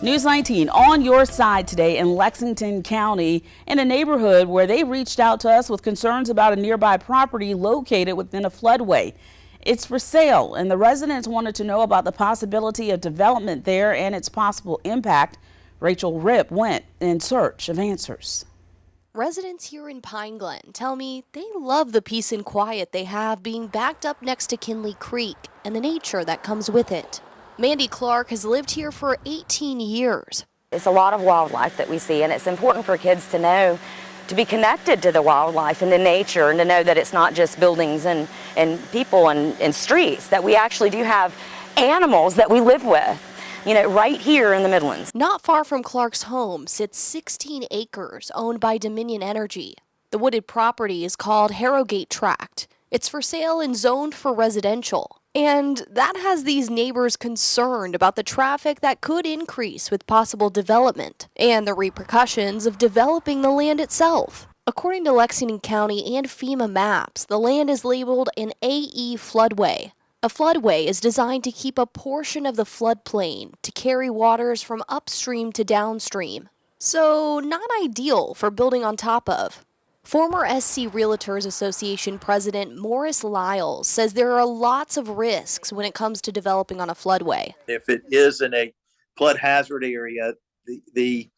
News 19 on your side today in Lexington County, in a neighborhood where they reached out to us with concerns about a nearby property located within a floodway. It's for sale, and the residents wanted to know about the possibility of development there and its possible impact. Rachel Ripp went in search of answers. Residents here in Pineglen tell me they love the peace and quiet they have being backed up next to Kinley Creek and the nature that comes with it. Mandy Clark has lived here for 18 years. It's a lot of wildlife that we see, and it's important for kids to know, to be connected to the wildlife and the nature, and to know that it's not just buildings and people and streets, that we actually do have animals that we live with, you know, right here in the Midlands. Not far from Clark's home sits 16 acres owned by Dominion Energy. The wooded property is called Harrogate Tract. It's for sale and zoned for residential. And that has these neighbors concerned about the traffic that could increase with possible development and the repercussions of developing the land itself. According to Lexington County and FEMA maps, the land is labeled an AE floodway. A floodway is designed to keep a portion of the floodplain to carry waters from upstream to downstream. So not ideal for building on top of. Former SC Realtors Association President Morris Lyles says there are lots of risks when it comes to developing on a floodway. If it is in a flood hazard area, the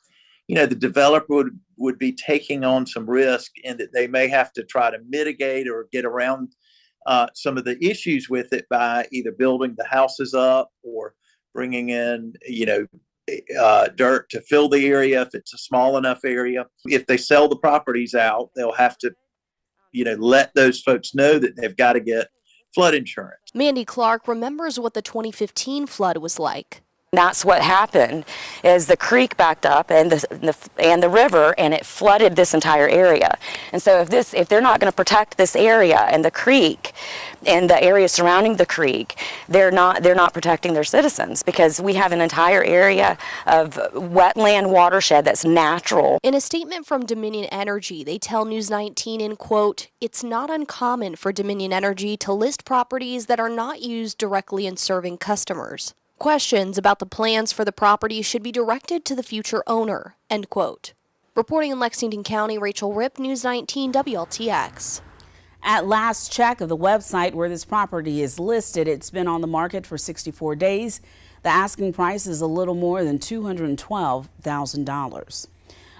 developer would be taking on some risk in that they may have to try to mitigate or get around some of the issues with it by either building the houses up or bringing in, dirt to fill the area if it's a small enough area. If they sell the properties out, they'll have to, let those folks know that they've got to get flood insurance. Mandy Clark remembers what the 2015 flood was like. That's what happened, is the creek backed up and the river, and it flooded this entire area. And so if they're not going to protect this area and the creek and the area surrounding the creek, they're not protecting their citizens, because we have an entire area of wetland watershed that's natural. In a statement from Dominion Energy, they tell News 19 in quote, "It's not uncommon for Dominion Energy to list properties that are not used directly in serving customers. Questions about the plans for the property should be directed to the future owner," end quote. Reporting in Lexington County, Rachel Ripp, News 19 WLTX. At last check of the website where this property is listed, it's been on the market for 64 days. The asking price is a little more than $212,000.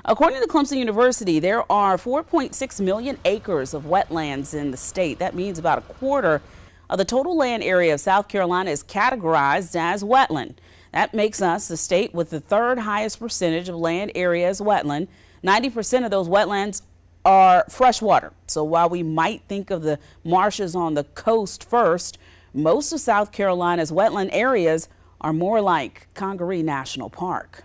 According to Clemson University, there are 4.6 million acres of wetlands in the state. That means about a quarter of the total land area of South Carolina is categorized as wetland. That makes us the state with the third highest percentage of land area as wetland. 90% of those wetlands are freshwater. So while we might think of the marshes on the coast first, most of South Carolina's wetland areas are more like Congaree National Park.